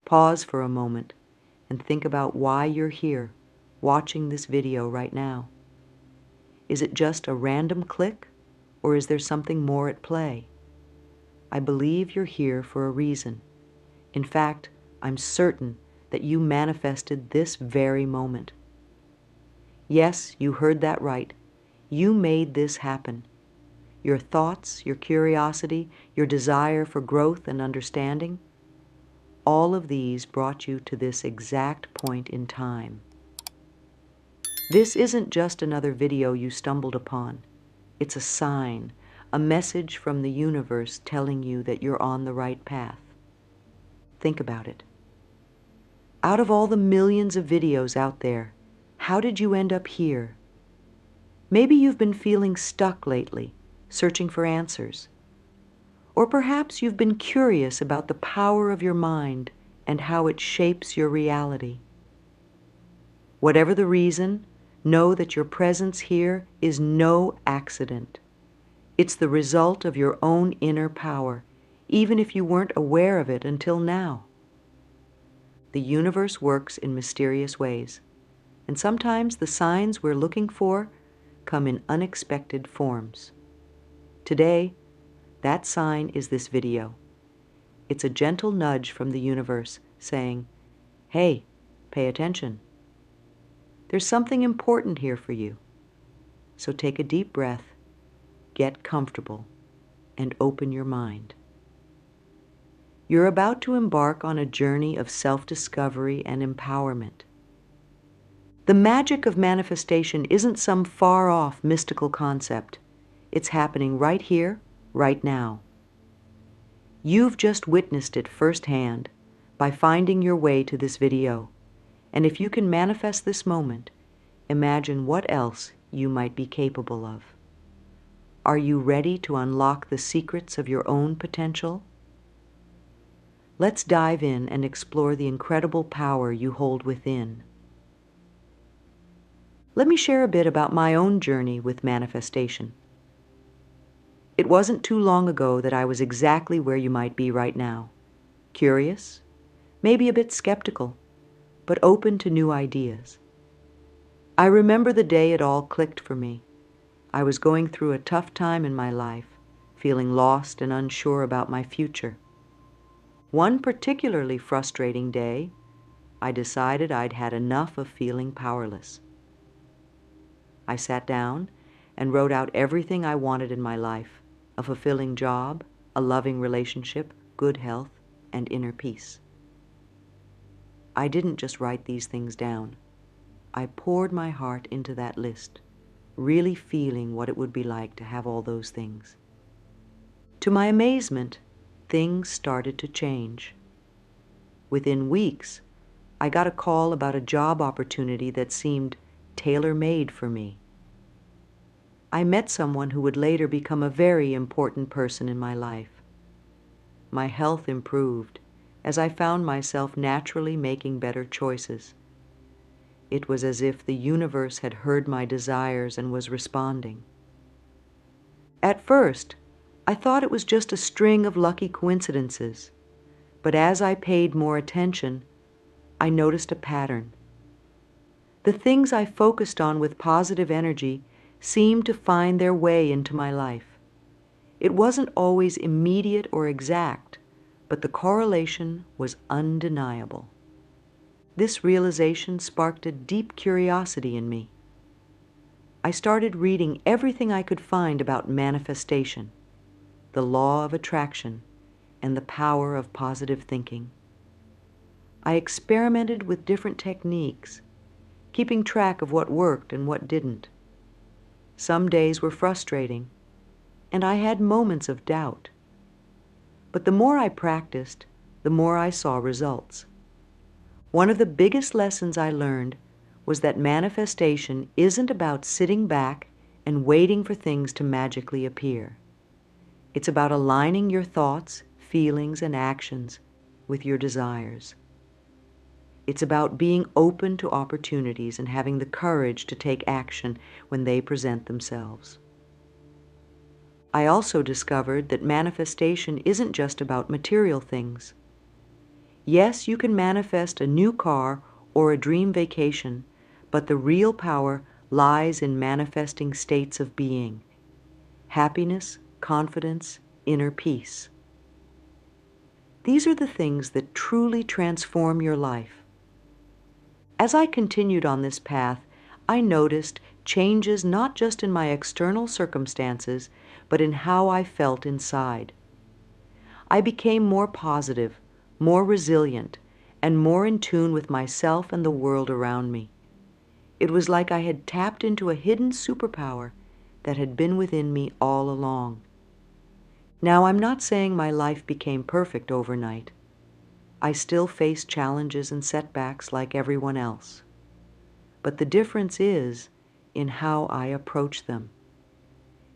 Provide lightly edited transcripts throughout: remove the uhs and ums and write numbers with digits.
Pause for a moment and think about why you're here, watching this video right now. Is it just a random click, or is there something more at play? I believe you're here for a reason. In fact, I'm certain that you manifested this very moment. Yes, you heard that right. You made this happen. Your thoughts, your curiosity, your desire for growth and understanding, all of these brought you to this exact point in time. This isn't just another video you stumbled upon. It's a sign, a message from the universe telling you that you're on the right path. Think about it. Out of all the millions of videos out there, how did you end up here? Maybe you've been feeling stuck lately, searching for answers. Or perhaps you've been curious about the power of your mind and how it shapes your reality. Whatever the reason, know that your presence here is no accident. It's the result of your own inner power, even if you weren't aware of it until now. The universe works in mysterious ways, and sometimes the signs we're looking for come in unexpected forms. Today, that sign is this video. It's a gentle nudge from the universe saying, "Hey, pay attention. There's something important here for you." So take a deep breath, get comfortable, and open your mind. You're about to embark on a journey of self-discovery and empowerment. The magic of manifestation isn't some far-off mystical concept. It's happening right here, right now. You've just witnessed it firsthand by finding your way to this video. And if you can manifest this moment, imagine what else you might be capable of. Are you ready to unlock the secrets of your own potential? Let's dive in and explore the incredible power you hold within. Let me share a bit about my own journey with manifestation. It wasn't too long ago that I was exactly where you might be right now. Curious, maybe a bit skeptical, but open to new ideas. I remember the day it all clicked for me. I was going through a tough time in my life, feeling lost and unsure about my future. One particularly frustrating day, I decided I'd had enough of feeling powerless. I sat down and wrote out everything I wanted in my life: a fulfilling job, a loving relationship, good health, and inner peace. I didn't just write these things down. I poured my heart into that list, really feeling what it would be like to have all those things. To my amazement, things started to change. Within weeks, I got a call about a job opportunity that seemed tailor-made for me. I met someone who would later become a very important person in my life. My health improved as I found myself naturally making better choices. It was as if the universe had heard my desires and was responding. At first, I thought it was just a string of lucky coincidences, but as I paid more attention, I noticed a pattern. The things I focused on with positive energy seemed to find their way into my life. It wasn't always immediate or exact, but the correlation was undeniable. This realization sparked a deep curiosity in me. I started reading everything I could find about manifestation, the law of attraction, and the power of positive thinking. I experimented with different techniques, keeping track of what worked and what didn't. Some days were frustrating, and I had moments of doubt. But the more I practiced, the more I saw results. One of the biggest lessons I learned was that manifestation isn't about sitting back and waiting for things to magically appear. It's about aligning your thoughts, feelings, and actions with your desires. It's about being open to opportunities and having the courage to take action when they present themselves. I also discovered that manifestation isn't just about material things. Yes, you can manifest a new car or a dream vacation, but the real power lies in manifesting states of being, happiness, confidence, inner peace. These are the things that truly transform your life. As I continued on this path, I noticed changes not just in my external circumstances, but in how I felt inside. I became more positive, more resilient, and more in tune with myself and the world around me. It was like I had tapped into a hidden superpower that had been within me all along. Now, I'm not saying my life became perfect overnight. I still face challenges and setbacks like everyone else. But the difference is in how I approach them.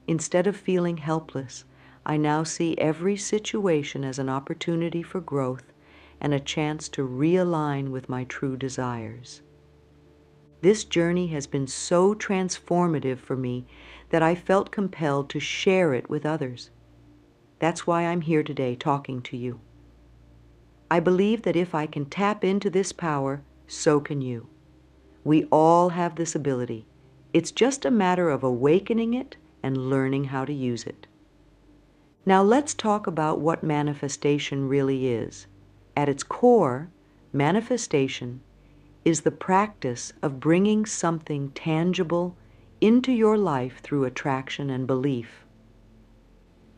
Instead of feeling helpless, I now see every situation as an opportunity for growth and a chance to realign with my true desires. This journey has been so transformative for me that I felt compelled to share it with others. That's why I'm here today talking to you. I believe that if I can tap into this power, so can you. We all have this ability. It's just a matter of awakening it and learning how to use it. Now let's talk about what manifestation really is. At its core, manifestation is the practice of bringing something tangible into your life through attraction and belief.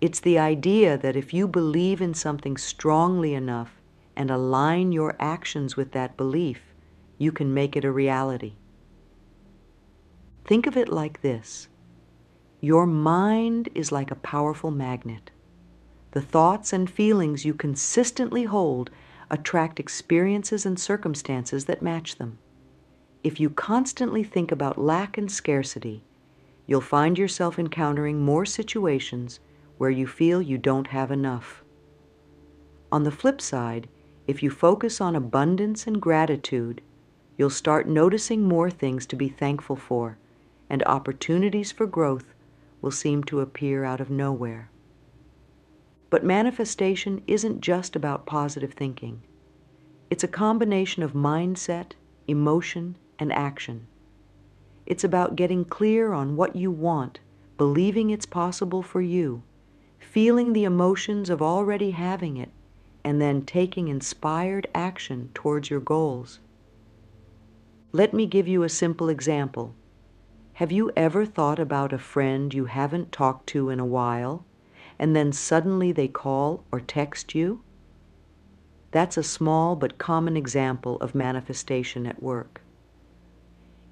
It's the idea that if you believe in something strongly enough and align your actions with that belief, you can make it a reality. Think of it like this. Your mind is like a powerful magnet. The thoughts and feelings you consistently hold attract experiences and circumstances that match them. If you constantly think about lack and scarcity, you'll find yourself encountering more situations where you feel you don't have enough. On the flip side, if you focus on abundance and gratitude, you'll start noticing more things to be thankful for, and opportunities for growth will seem to appear out of nowhere. But manifestation isn't just about positive thinking. It's a combination of mindset, emotion, and action. It's about getting clear on what you want, believing it's possible for you, feeling the emotions of already having it, and then taking inspired action towards your goals. Let me give you a simple example. Have you ever thought about a friend you haven't talked to in a while, and then suddenly they call or text you? That's a small but common example of manifestation at work.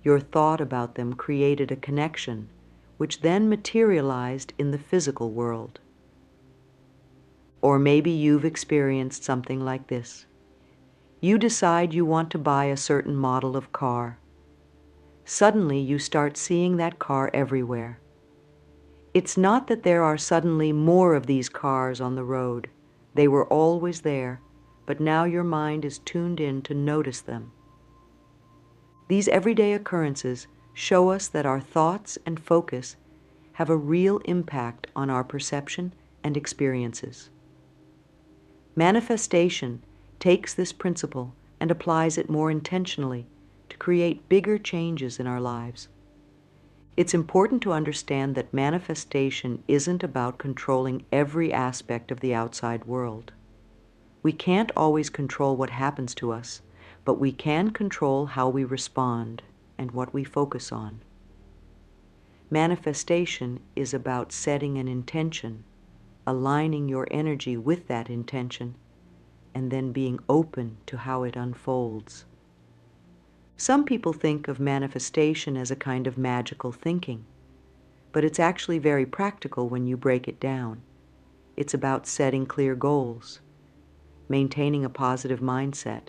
Your thought about them created a connection, which then materialized in the physical world. Or maybe you've experienced something like this. You decide you want to buy a certain model of car. Suddenly you start seeing that car everywhere. It's not that there are suddenly more of these cars on the road. They were always there, but now your mind is tuned in to notice them. These everyday occurrences show us that our thoughts and focus have a real impact on our perception and experiences. Manifestation takes this principle and applies it more intentionally to create bigger changes in our lives. It's important to understand that manifestation isn't about controlling every aspect of the outside world. We can't always control what happens to us, but we can control how we respond and what we focus on. Manifestation is about setting an intention, aligning your energy with that intention, and then being open to how it unfolds. Some people think of manifestation as a kind of magical thinking, but it's actually very practical when you break it down. It's about setting clear goals, maintaining a positive mindset,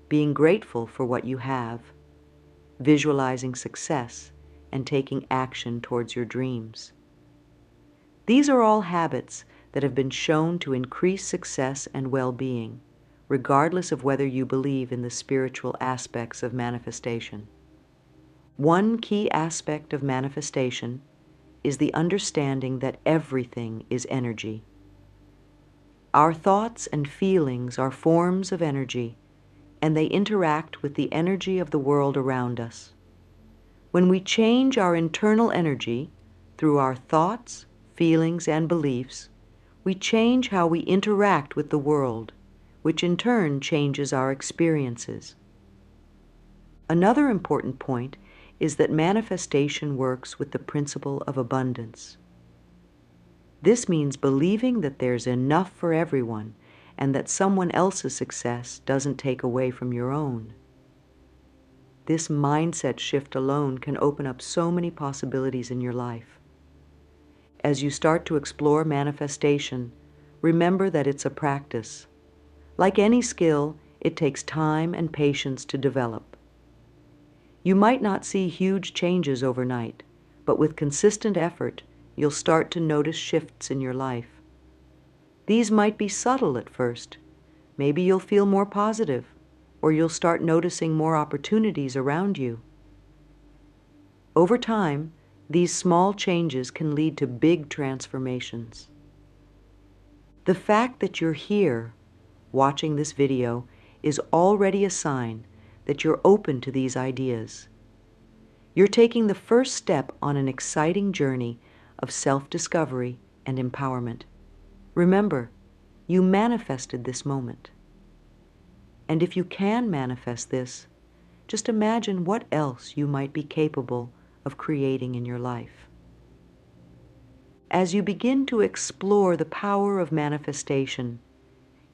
being grateful for what you have, visualizing success, and taking action towards your dreams. These are all habits that have been shown to increase success and well-being, regardless of whether you believe in the spiritual aspects of manifestation. One key aspect of manifestation is the understanding that everything is energy. Our thoughts and feelings are forms of energy, and they interact with the energy of the world around us. When we change our internal energy through our thoughts, feelings, and beliefs, we change how we interact with the world, which in turn changes our experiences. Another important point is that manifestation works with the principle of abundance. This means believing that there's enough for everyone and that someone else's success doesn't take away from your own. This mindset shift alone can open up so many possibilities in your life. As you start to explore manifestation, remember that it's a practice. Like any skill, it takes time and patience to develop. You might not see huge changes overnight, but with consistent effort, you'll start to notice shifts in your life. These might be subtle at first. Maybe you'll feel more positive, or you'll start noticing more opportunities around you. Over time, these small changes can lead to big transformations. The fact that you're here, watching this video, is already a sign that you're open to these ideas. You're taking the first step on an exciting journey of self-discovery and empowerment. Remember, you manifested this moment. And if you can manifest this, just imagine what else you might be capable of creating in your life. As you begin to explore the power of manifestation,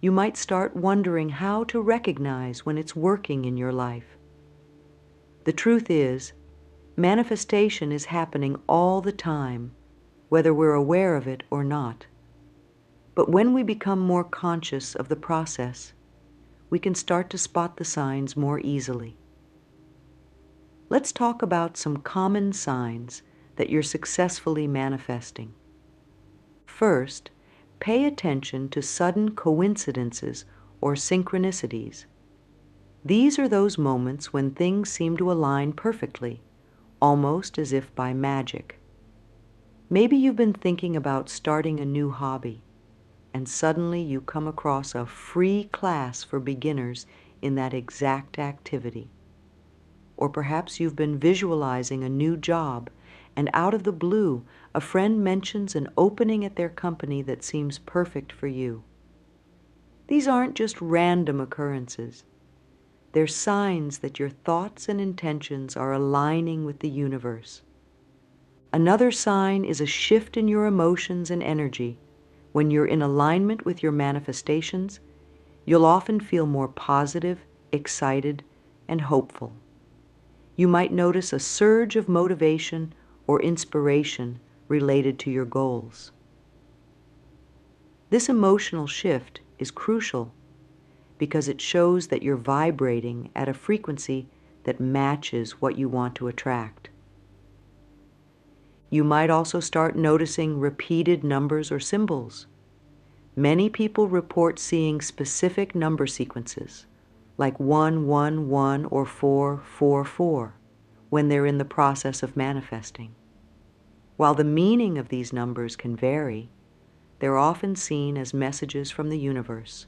you might start wondering how to recognize when it's working in your life. The truth is, manifestation is happening all the time, whether we're aware of it or not. But when we become more conscious of the process, we can start to spot the signs more easily. Let's talk about some common signs that you're successfully manifesting. First, pay attention to sudden coincidences or synchronicities. These are those moments when things seem to align perfectly, almost as if by magic. Maybe you've been thinking about starting a new hobby, and suddenly you come across a free class for beginners in that exact activity. Or perhaps you've been visualizing a new job, and out of the blue, a friend mentions an opening at their company that seems perfect for you. These aren't just random occurrences. They're signs that your thoughts and intentions are aligning with the universe. Another sign is a shift in your emotions and energy. When you're in alignment with your manifestations, you'll often feel more positive, excited, and hopeful. You might notice a surge of motivation or inspiration related to your goals. This emotional shift is crucial because it shows that you're vibrating at a frequency that matches what you want to attract. You might also start noticing repeated numbers or symbols. Many people report seeing specific number sequences, like 111 or 444, when they're in the process of manifesting. While the meaning of these numbers can vary, they're often seen as messages from the universe,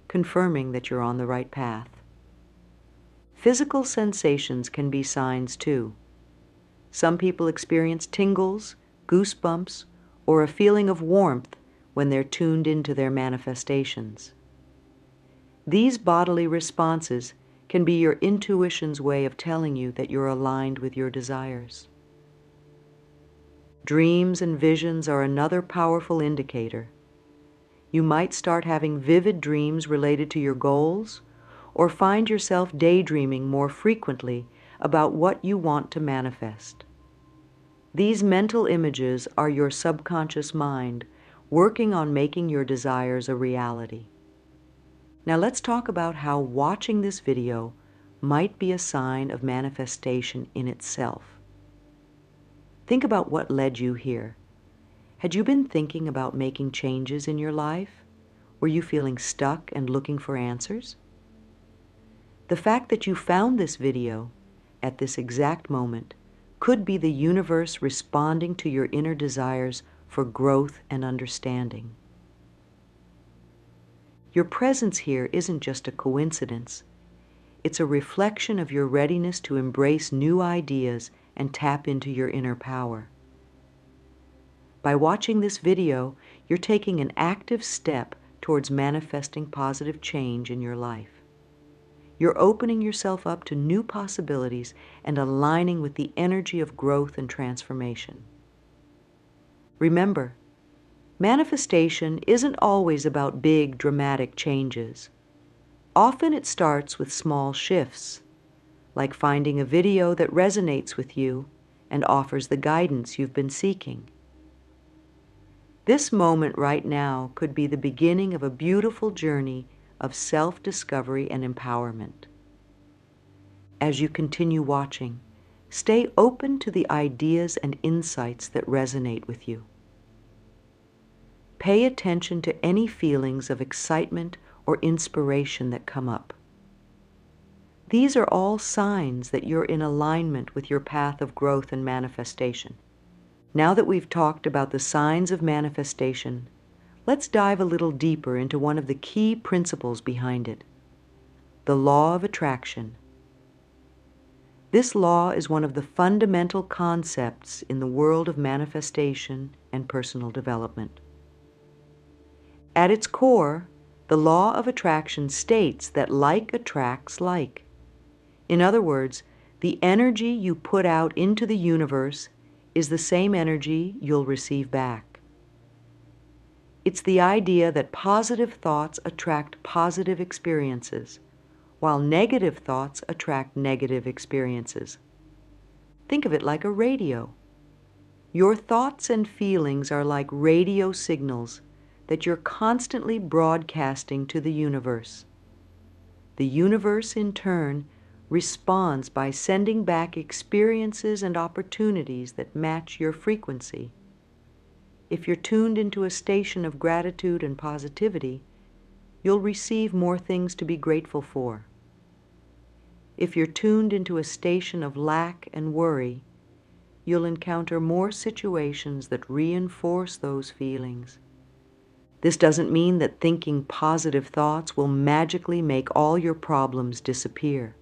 confirming that you're on the right path. Physical sensations can be signs too. Some people experience tingles, goosebumps, or a feeling of warmth when they're tuned into their manifestations. These bodily responses can be your intuition's way of telling you that you're aligned with your desires. Dreams and visions are another powerful indicator. You might start having vivid dreams related to your goals, or find yourself daydreaming more frequently about what you want to manifest. These mental images are your subconscious mind working on making your desires a reality. Now let's talk about how watching this video might be a sign of manifestation in itself. Think about what led you here. Had you been thinking about making changes in your life? Were you feeling stuck and looking for answers? The fact that you found this video at this exact moment could be the universe responding to your inner desires for growth and understanding. Your presence here isn't just a coincidence. It's a reflection of your readiness to embrace new ideas and tap into your inner power. By watching this video, you're taking an active step towards manifesting positive change in your life. You're opening yourself up to new possibilities and aligning with the energy of growth and transformation. Remember, manifestation isn't always about big, dramatic changes. Often it starts with small shifts, like finding a video that resonates with you and offers the guidance you've been seeking. This moment right now could be the beginning of a beautiful journey of self-discovery and empowerment. As you continue watching, stay open to the ideas and insights that resonate with you. Pay attention to any feelings of excitement or inspiration that come up. These are all signs that you're in alignment with your path of growth and manifestation. Now that we've talked about the signs of manifestation, let's dive a little deeper into one of the key principles behind it, the law of attraction. This law is one of the fundamental concepts in the world of manifestation and personal development. At its core, the law of attraction states that like attracts like. In other words, the energy you put out into the universe is the same energy you'll receive back. It's the idea that positive thoughts attract positive experiences, while negative thoughts attract negative experiences. Think of it like a radio. Your thoughts and feelings are like radio signals that you're constantly broadcasting to the universe. The universe, in turn, responds by sending back experiences and opportunities that match your frequency. If you're tuned into a station of gratitude and positivity, you'll receive more things to be grateful for. If you're tuned into a station of lack and worry, you'll encounter more situations that reinforce those feelings. This doesn't mean that thinking positive thoughts will magically make all your problems disappear.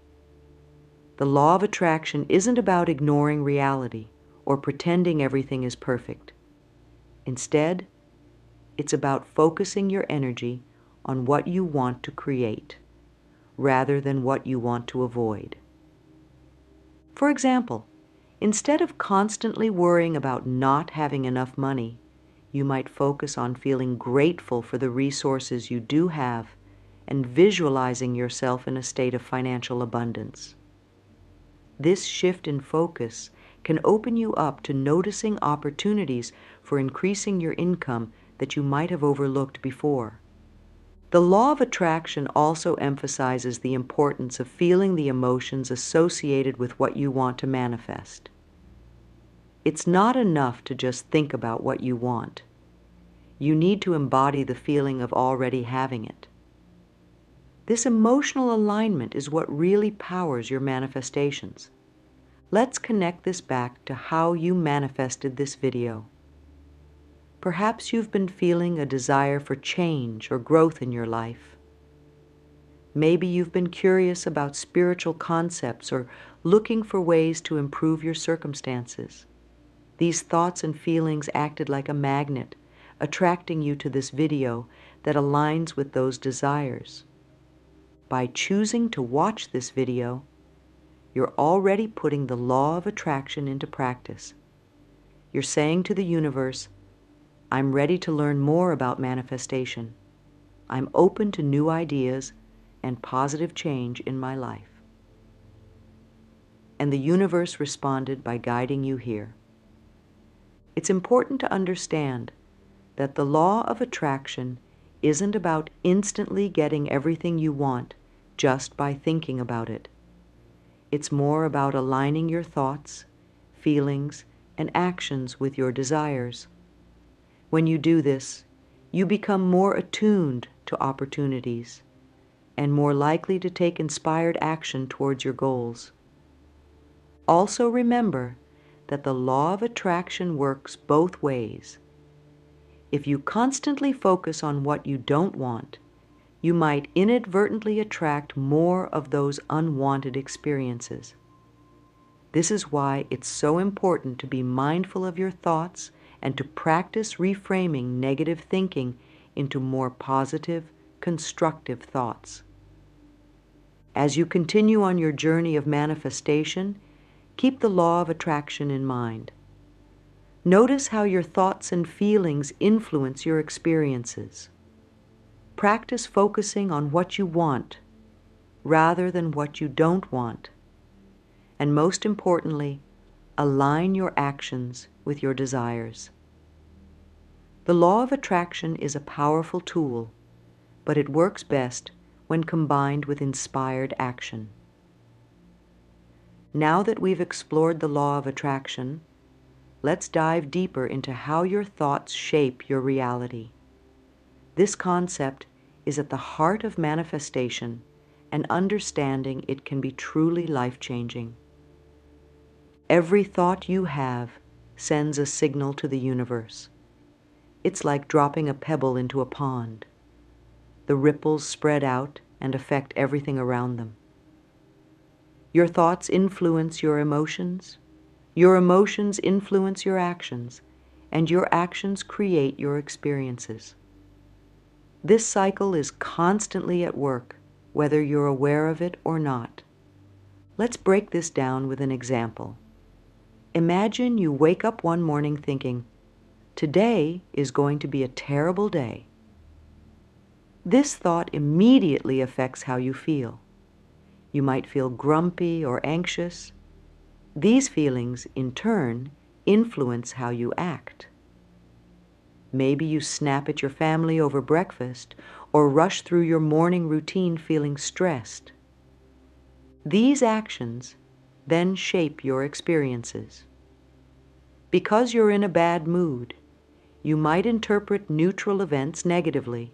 The law of attraction isn't about ignoring reality or pretending everything is perfect. Instead, it's about focusing your energy on what you want to create, rather than what you want to avoid. For example, instead of constantly worrying about not having enough money, you might focus on feeling grateful for the resources you do have and visualizing yourself in a state of financial abundance. This shift in focus can open you up to noticing opportunities for increasing your income that you might have overlooked before. The law of attraction also emphasizes the importance of feeling the emotions associated with what you want to manifest. It's not enough to just think about what you want. You need to embody the feeling of already having it. This emotional alignment is what really powers your manifestations. Let's connect this back to how you manifested this video. Perhaps you've been feeling a desire for change or growth in your life. Maybe you've been curious about spiritual concepts or looking for ways to improve your circumstances. These thoughts and feelings acted like a magnet, attracting you to this video that aligns with those desires. By choosing to watch this video, you're already putting the law of attraction into practice. You're saying to the universe, I'm ready to learn more about manifestation. I'm open to new ideas and positive change in my life. And the universe responded by guiding you here. It's important to understand that the law of attraction isn't about instantly getting everything you want just by thinking about it. It's more about aligning your thoughts, feelings, and actions with your desires. When you do this, you become more attuned to opportunities and more likely to take inspired action towards your goals. Also remember that the law of attraction works both ways. If you constantly focus on what you don't want, you might inadvertently attract more of those unwanted experiences. This is why it's so important to be mindful of your thoughts and to practice reframing negative thinking into more positive, constructive thoughts. As you continue on your journey of manifestation, keep the law of attraction in mind. Notice how your thoughts and feelings influence your experiences. Practice focusing on what you want rather than what you don't want. And most importantly, align your actions with your desires. The law of attraction is a powerful tool, but it works best when combined with inspired action. Now that we've explored the law of attraction, let's dive deeper into how your thoughts shape your reality. This concept is at the heart of manifestation, and understanding it can be truly life-changing. Every thought you have sends a signal to the universe. It's like dropping a pebble into a pond. The ripples spread out and affect everything around them. Your thoughts influence your emotions influence your actions, and your actions create your experiences. This cycle is constantly at work, whether you're aware of it or not. Let's break this down with an example. Imagine you wake up one morning thinking, "Today is going to be a terrible day." This thought immediately affects how you feel. You might feel grumpy or anxious. These feelings, in turn, influence how you act. Maybe you snap at your family over breakfast or rush through your morning routine feeling stressed. These actions then shape your experiences. Because you're in a bad mood, you might interpret neutral events negatively.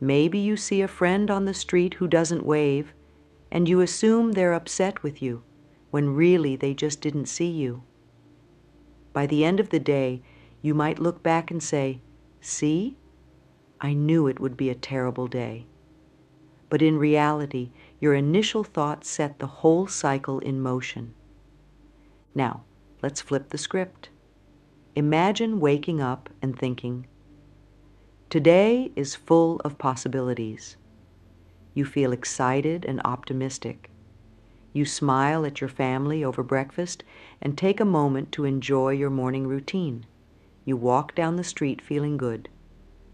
Maybe you see a friend on the street who doesn't wave, and you assume they're upset with you, when really they just didn't see you. By the end of the day, you might look back and say, "See? I knew it would be a terrible day." But in reality, your initial thought set the whole cycle in motion. Now, let's flip the script. Imagine waking up and thinking, "Today is full of possibilities." You feel excited and optimistic. You smile at your family over breakfast and take a moment to enjoy your morning routine. You walk down the street feeling good.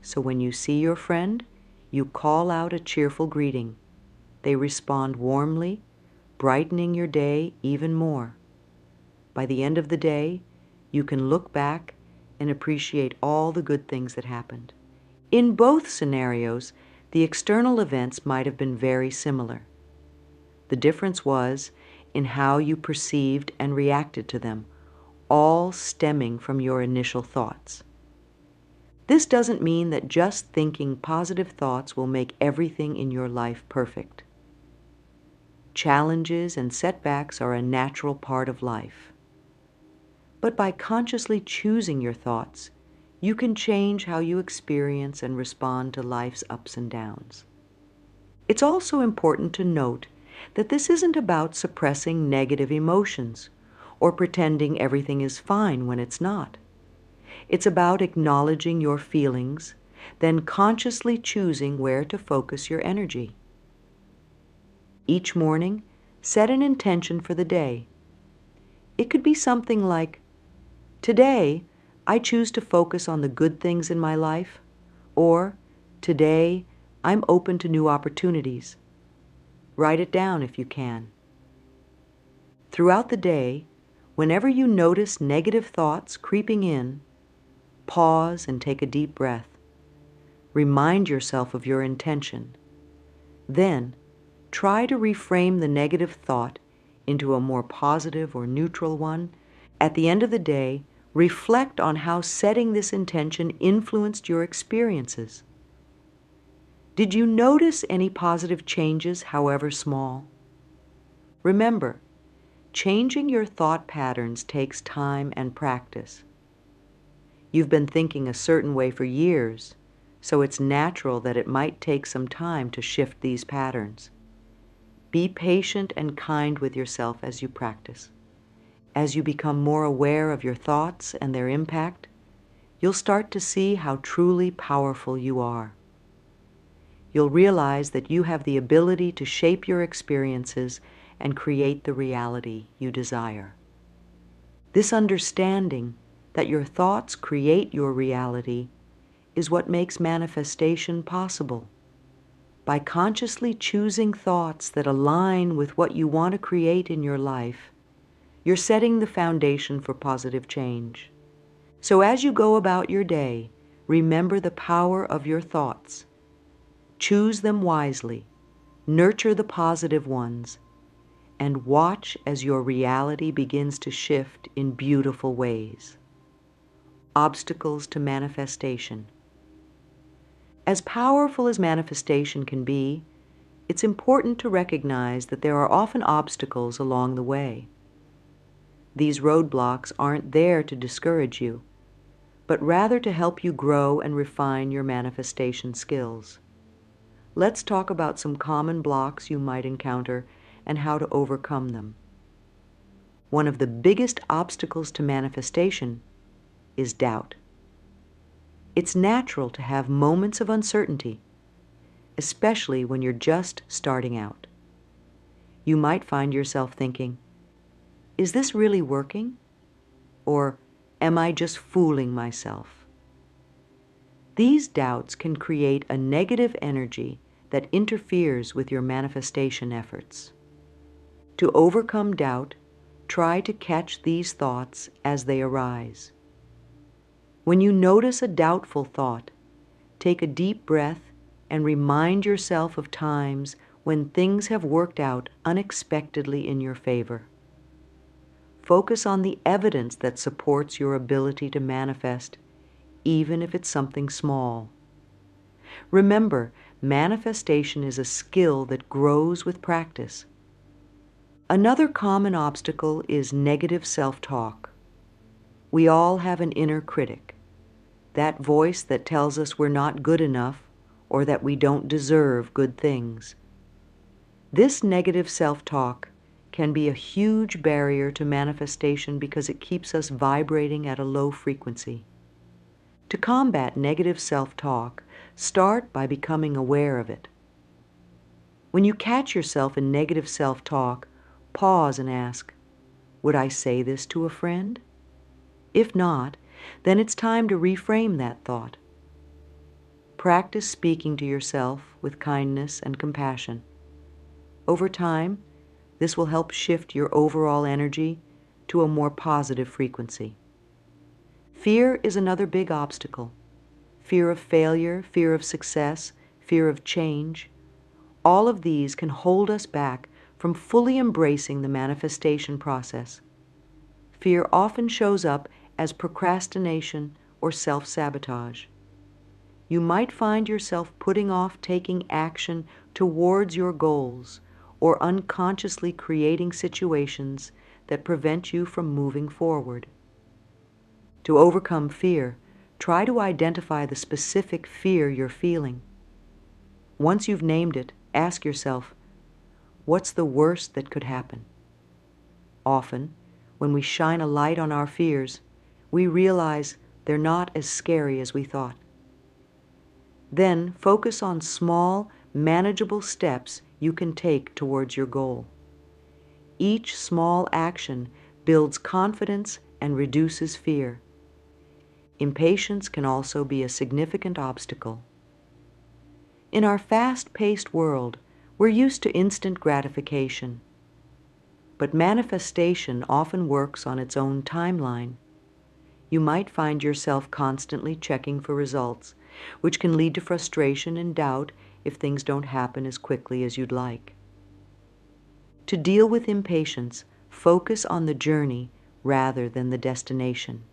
So when you see your friend, you call out a cheerful greeting. They respond warmly, brightening your day even more. By the end of the day, you can look back and appreciate all the good things that happened. In both scenarios, the external events might have been very similar. The difference was in how you perceived and reacted to them, all stemming from your initial thoughts. This doesn't mean that just thinking positive thoughts will make everything in your life perfect. Challenges and setbacks are a natural part of life. But by consciously choosing your thoughts, you can change how you experience and respond to life's ups and downs. It's also important to note that this isn't about suppressing negative emotions or pretending everything is fine when it's not. It's about acknowledging your feelings, then consciously choosing where to focus your energy. Each morning, set an intention for the day. It could be something like, "Today, I choose to focus on the good things in my life," or "Today, I'm open to new opportunities." Write it down if you can. Throughout the day, whenever you notice negative thoughts creeping in, pause and take a deep breath. Remind yourself of your intention. Then, try to reframe the negative thought into a more positive or neutral one. At the end of the day, reflect on how setting this intention influenced your experiences. Did you notice any positive changes, however small? Remember, changing your thought patterns takes time and practice. You've been thinking a certain way for years, so it's natural that it might take some time to shift these patterns. Be patient and kind with yourself as you practice. As you become more aware of your thoughts and their impact, you'll start to see how truly powerful you are. You'll realize that you have the ability to shape your experiences and create the reality you desire. This understanding that your thoughts create your reality is what makes manifestation possible. By consciously choosing thoughts that align with what you want to create in your life, you're setting the foundation for positive change. So as you go about your day, remember the power of your thoughts. Choose them wisely, nurture the positive ones, and watch as your reality begins to shift in beautiful ways. Obstacles to manifestation. As powerful as manifestation can be, it's important to recognize that there are often obstacles along the way. These roadblocks aren't there to discourage you, but rather to help you grow and refine your manifestation skills. Let's talk about some common blocks you might encounter and how to overcome them. One of the biggest obstacles to manifestation is doubt. It's natural to have moments of uncertainty, especially when you're just starting out. You might find yourself thinking, is this really working? Or am I just fooling myself? These doubts can create a negative energy that interferes with your manifestation efforts. To overcome doubt, try to catch these thoughts as they arise. When you notice a doubtful thought, take a deep breath and remind yourself of times when things have worked out unexpectedly in your favor. Focus on the evidence that supports your ability to manifest, even if it's something small. Remember, manifestation is a skill that grows with practice. Another common obstacle is negative self-talk. We all have an inner critic, that voice that tells us we're not good enough or that we don't deserve good things. This negative self-talk can be a huge barrier to manifestation because it keeps us vibrating at a low frequency. To combat negative self-talk, start by becoming aware of it. When you catch yourself in negative self-talk, pause and ask, would I say this to a friend? If not, then it's time to reframe that thought. Practice speaking to yourself with kindness and compassion. Over time, this will help shift your overall energy to a more positive frequency. Fear is another big obstacle. Fear of failure, fear of success, fear of change. All of these can hold us back from fully embracing the manifestation process. Fear often shows up as procrastination or self-sabotage. You might find yourself putting off taking action towards your goals or unconsciously creating situations that prevent you from moving forward. To overcome fear, try to identify the specific fear you're feeling. Once you've named it, ask yourself, what's the worst that could happen? Often, when we shine a light on our fears, we realize they're not as scary as we thought. Then focus on small, manageable steps you can take towards your goal. Each small action builds confidence and reduces fear. Impatience can also be a significant obstacle. In our fast-paced world, we're used to instant gratification. But manifestation often works on its own timeline. You might find yourself constantly checking for results, which can lead to frustration and doubt if things don't happen as quickly as you'd like. To deal with impatience, focus on the journey rather than the destination.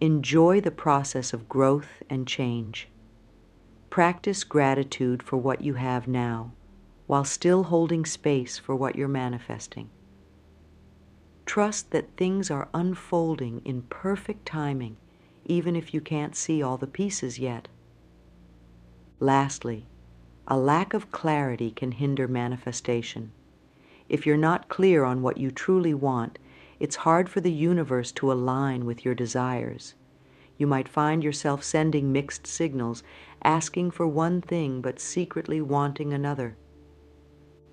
Enjoy the process of growth and change. Practice gratitude for what you have now, while still holding space for what you're manifesting. Trust that things are unfolding in perfect timing, even if you can't see all the pieces yet. Lastly, a lack of clarity can hinder manifestation. If you're not clear on what you truly want, it's hard for the universe to align with your desires. You might find yourself sending mixed signals, asking for one thing but secretly wanting another.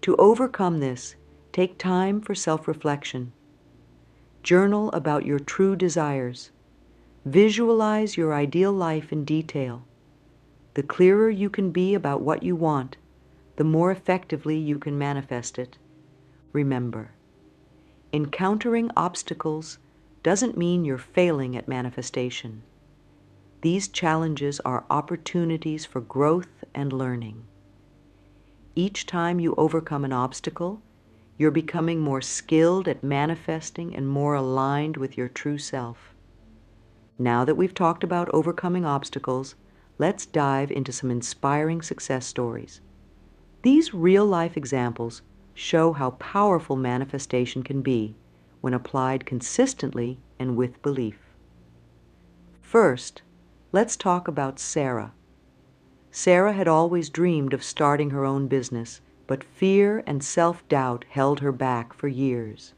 To overcome this, take time for self-reflection. Journal about your true desires. Visualize your ideal life in detail. The clearer you can be about what you want, the more effectively you can manifest it. Remember, encountering obstacles doesn't mean you're failing at manifestation. These challenges are opportunities for growth and learning. Each time you overcome an obstacle, you're becoming more skilled at manifesting and more aligned with your true self. Now that we've talked about overcoming obstacles, let's dive into some inspiring success stories. These real-life examples show how powerful manifestation can be when applied consistently and with belief. First, let's talk about Sarah. Sarah had always dreamed of starting her own business, but fear and self-doubt held her back for years.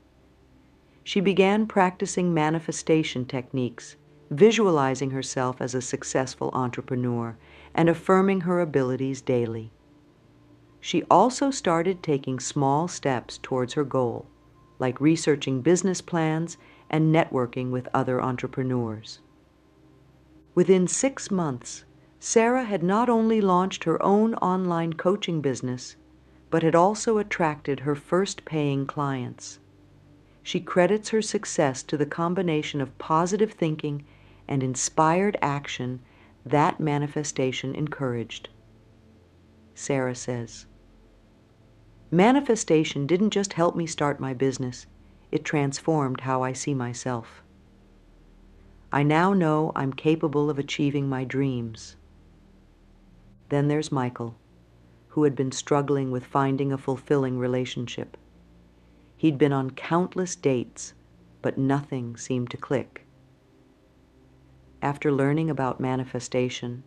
She began practicing manifestation techniques, visualizing herself as a successful entrepreneur, and affirming her abilities daily. She also started taking small steps towards her goal, like researching business plans and networking with other entrepreneurs. Within 6 months, Sarah had not only launched her own online coaching business, but had also attracted her first paying clients. She credits her success to the combination of positive thinking and inspired action that manifestation encouraged. Sarah says, "Manifestation didn't just help me start my business, it transformed how I see myself. I now know I'm capable of achieving my dreams." Then there's Michael, who had been struggling with finding a fulfilling relationship. He'd been on countless dates, but nothing seemed to click. After learning about manifestation,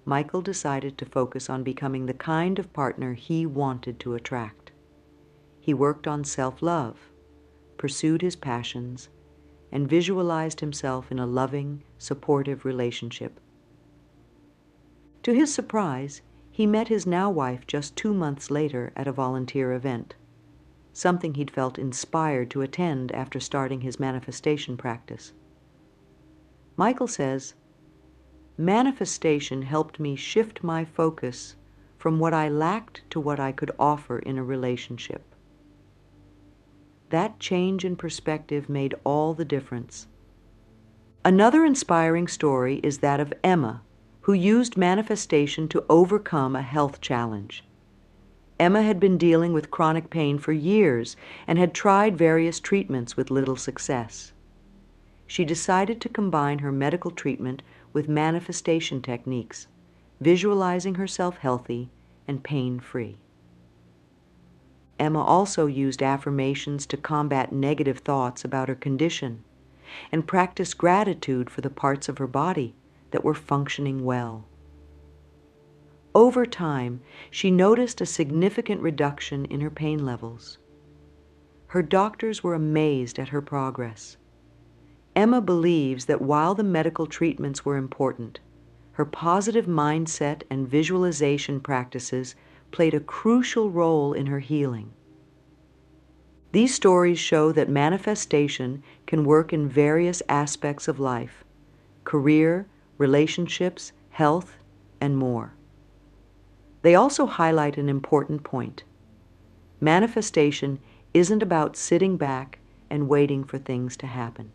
Michael decided to focus on becoming the kind of partner he wanted to attract. He worked on self-love, pursued his passions, and visualized himself in a loving, supportive relationship. To his surprise, he met his now-wife just 2 months later at a volunteer event, something he'd felt inspired to attend after starting his manifestation practice. Michael says, "Manifestation helped me shift my focus from what I lacked to what I could offer in a relationship. That change in perspective made all the difference." Another inspiring story is that of Emma, who used manifestation to overcome a health challenge. Emma had been dealing with chronic pain for years and had tried various treatments with little success. She decided to combine her medical treatment with manifestation techniques, visualizing herself healthy and pain-free. Emma also used affirmations to combat negative thoughts about her condition and practiced gratitude for the parts of her body that were functioning well. Over time, she noticed a significant reduction in her pain levels. Her doctors were amazed at her progress. Emma believes that while the medical treatments were important, her positive mindset and visualization practices played a crucial role in her healing. These stories show that manifestation can work in various aspects of life: career, relationships, health, and more. They also highlight an important point. Manifestation isn't about sitting back and waiting for things to happen.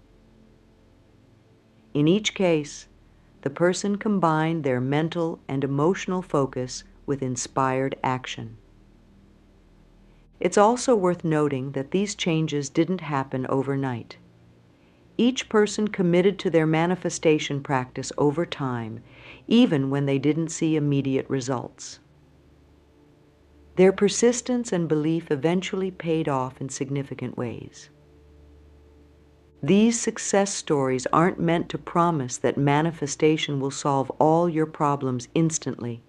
In each case, the person combined their mental and emotional focus with inspired action. It's also worth noting that these changes didn't happen overnight. Each person committed to their manifestation practice over time, even when they didn't see immediate results. Their persistence and belief eventually paid off in significant ways. These success stories aren't meant to promise that manifestation will solve all your problems instantly.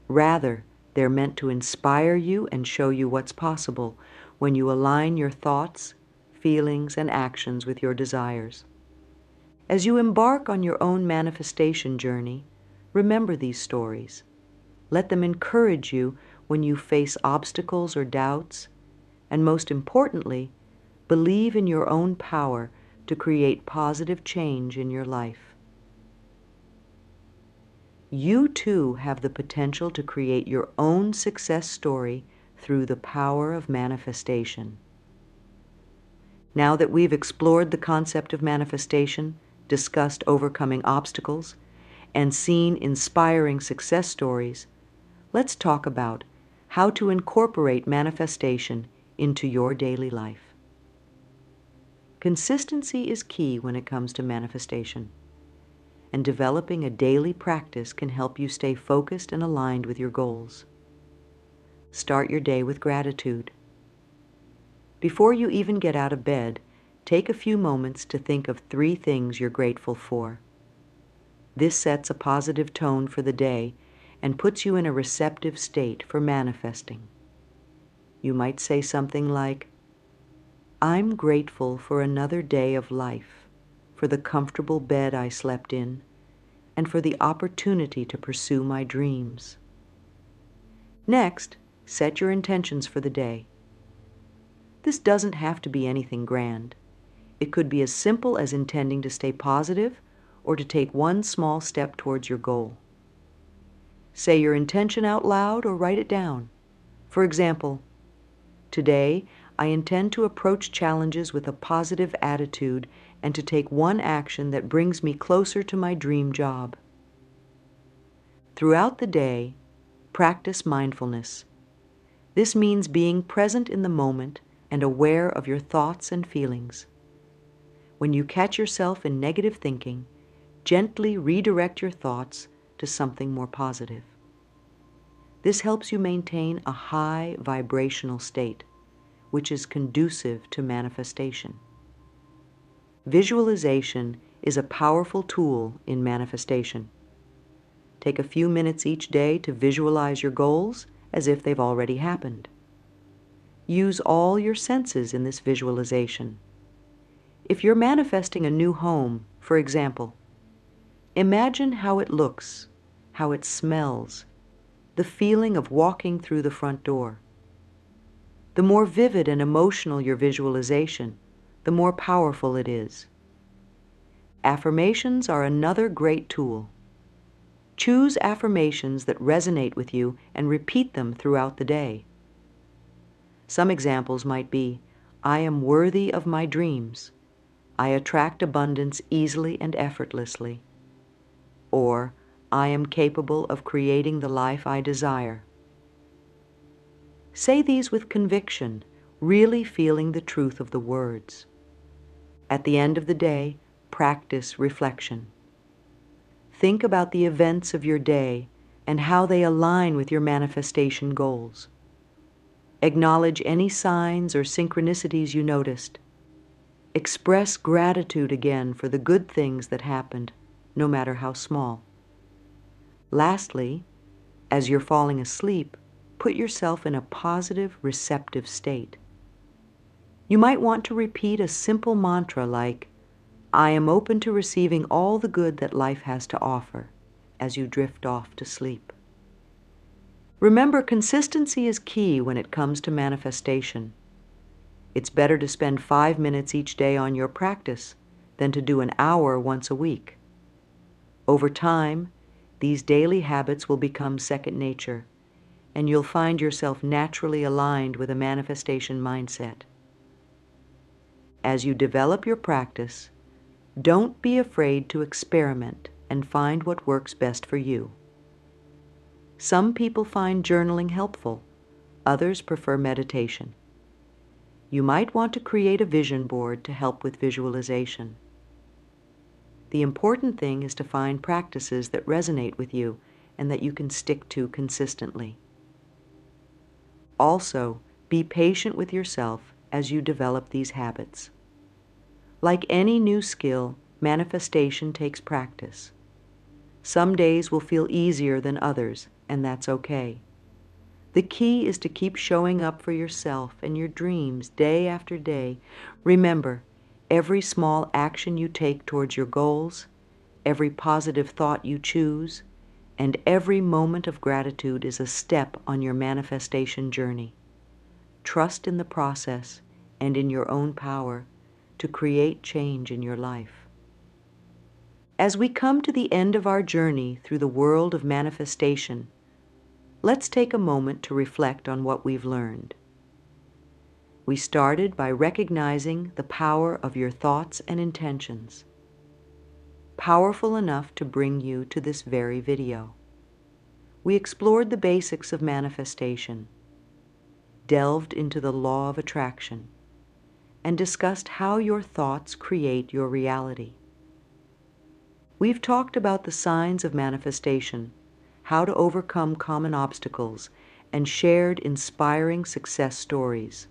Rather, they're meant to inspire you and show you what's possible when you align your thoughts, feelings, and actions with your desires. As you embark on your own manifestation journey, remember these stories. Let them encourage you when you face obstacles or doubts, and most importantly, believe in your own power to create positive change in your life. You too have the potential to create your own success story through the power of manifestation. Now that we've explored the concept of manifestation, discussed overcoming obstacles, and seen inspiring success stories, let's talk about how to incorporate manifestation into your daily life. Consistency is key when it comes to manifestation, and developing a daily practice can help you stay focused and aligned with your goals. Start your day with gratitude. Before you even get out of bed, take a few moments to think of 3 things you're grateful for. This sets a positive tone for the day and puts you in a receptive state for manifesting. You might say something like, "I'm grateful for another day of life, for the comfortable bed I slept in, and for the opportunity to pursue my dreams." Next, set your intentions for the day. This doesn't have to be anything grand. It could be as simple as intending to stay positive or to take one small step towards your goal. Say your intention out loud or write it down. For example, today I intend to approach challenges with a positive attitude and to take one action that brings me closer to my dream job. Throughout the day, practice mindfulness. This means being present in the moment and aware of your thoughts and feelings. When you catch yourself in negative thinking, gently redirect your thoughts to something more positive. This helps you maintain a high vibrational state, which is conducive to manifestation. Visualization is a powerful tool in manifestation. Take a few minutes each day to visualize your goals as if they've already happened. Use all your senses in this visualization. If you're manifesting a new home, for example, imagine how it looks, how it smells, the feeling of walking through the front door. The more vivid and emotional your visualization, the more powerful it is. Affirmations are another great tool. Choose affirmations that resonate with you and repeat them throughout the day. Some examples might be, "I am worthy of my dreams. I attract abundance easily and effortlessly." Or, "I am capable of creating the life I desire." Say these with conviction, really feeling the truth of the words. At the end of the day, practice reflection. Think about the events of your day and how they align with your manifestation goals. Acknowledge any signs or synchronicities you noticed. Express gratitude again for the good things that happened, no matter how small. Lastly, as you're falling asleep, put yourself in a positive, receptive state. You might want to repeat a simple mantra like, "I am open to receiving all the good that life has to offer," as you drift off to sleep. Remember, consistency is key when it comes to manifestation. It's better to spend 5 minutes each day on your practice than to do an hour once a week. Over time, these daily habits will become second nature, and you'll find yourself naturally aligned with a manifestation mindset. As you develop your practice, don't be afraid to experiment and find what works best for you. Some people find journaling helpful, others prefer meditation. You might want to create a vision board to help with visualization. The important thing is to find practices that resonate with you and that you can stick to consistently. Also, be patient with yourself as you develop these habits. Like any new skill, manifestation takes practice. Some days will feel easier than others, and that's okay. The key is to keep showing up for yourself and your dreams day after day. Remember, every small action you take towards your goals, every positive thought you choose, and every moment of gratitude is a step on your manifestation journey. Trust in the process and in your own power to create change in your life. As we come to the end of our journey through the world of manifestation, let's take a moment to reflect on what we've learned. We started by recognizing the power of your thoughts and intentions, powerful enough to bring you to this very video. We explored the basics of manifestation, delved into the law of attraction, and discussed how your thoughts create your reality. We've talked about the signs of manifestation, how to overcome common obstacles, and shared inspiring success stories.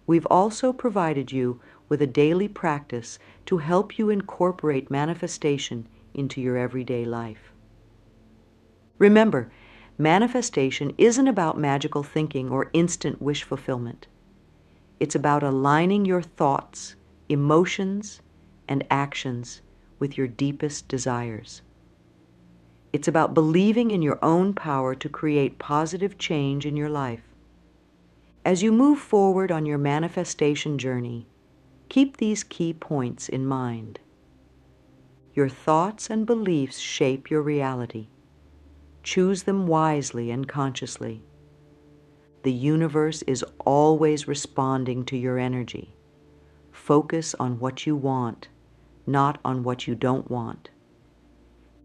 We've also provided you with a daily practice to help you incorporate manifestation into your everyday life. Remember, manifestation isn't about magical thinking or instant wish fulfillment. It's about aligning your thoughts, emotions, and actions with your deepest desires. It's about believing in your own power to create positive change in your life. As you move forward on your manifestation journey, keep these key points in mind. Your thoughts and beliefs shape your reality. Choose them wisely and consciously. The universe is always responding to your energy. Focus on what you want, not on what you don't want.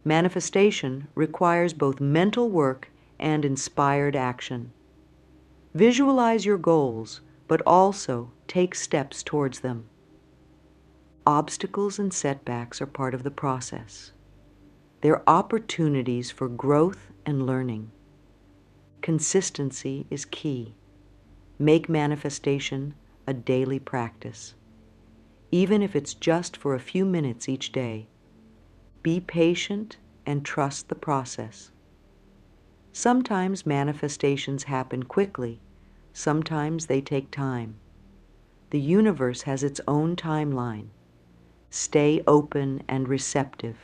Manifestation requires both mental work and inspired action. Visualize your goals, but also take steps towards them. Obstacles and setbacks are part of the process. They're opportunities for growth and learning. Consistency is key. Make manifestation a daily practice. Even if it's just for a few minutes each day, be patient and trust the process. Sometimes manifestations happen quickly, sometimes they take time. The universe has its own timeline. Stay open and receptive.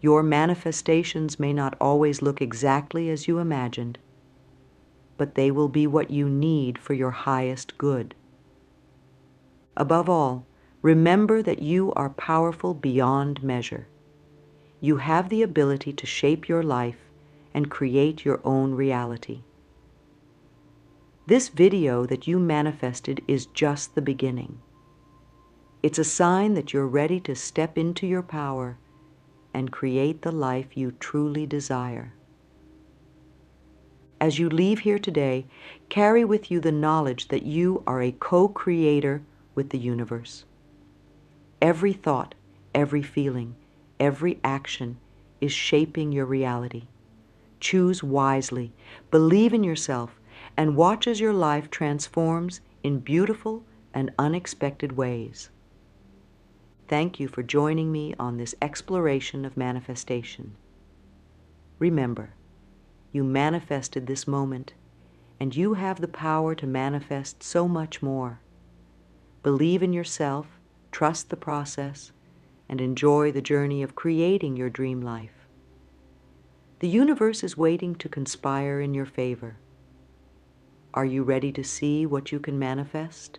Your manifestations may not always look exactly as you imagined, but they will be what you need for your highest good. Above all, remember that you are powerful beyond measure. You have the ability to shape your life and create your own reality. This video that you manifested is just the beginning. It's a sign that you're ready to step into your power and create the life you truly desire. As you leave here today, carry with you the knowledge that you are a co-creator with the universe. Every thought, every feeling, every action is shaping your reality. Choose wisely, believe in yourself, and watch as your life transforms in beautiful and unexpected ways. Thank you for joining me on this exploration of manifestation. Remember, you manifested this moment, and you have the power to manifest so much more. Believe in yourself, trust the process, and enjoy the journey of creating your dream life. The universe is waiting to conspire in your favor. Are you ready to see what you can manifest?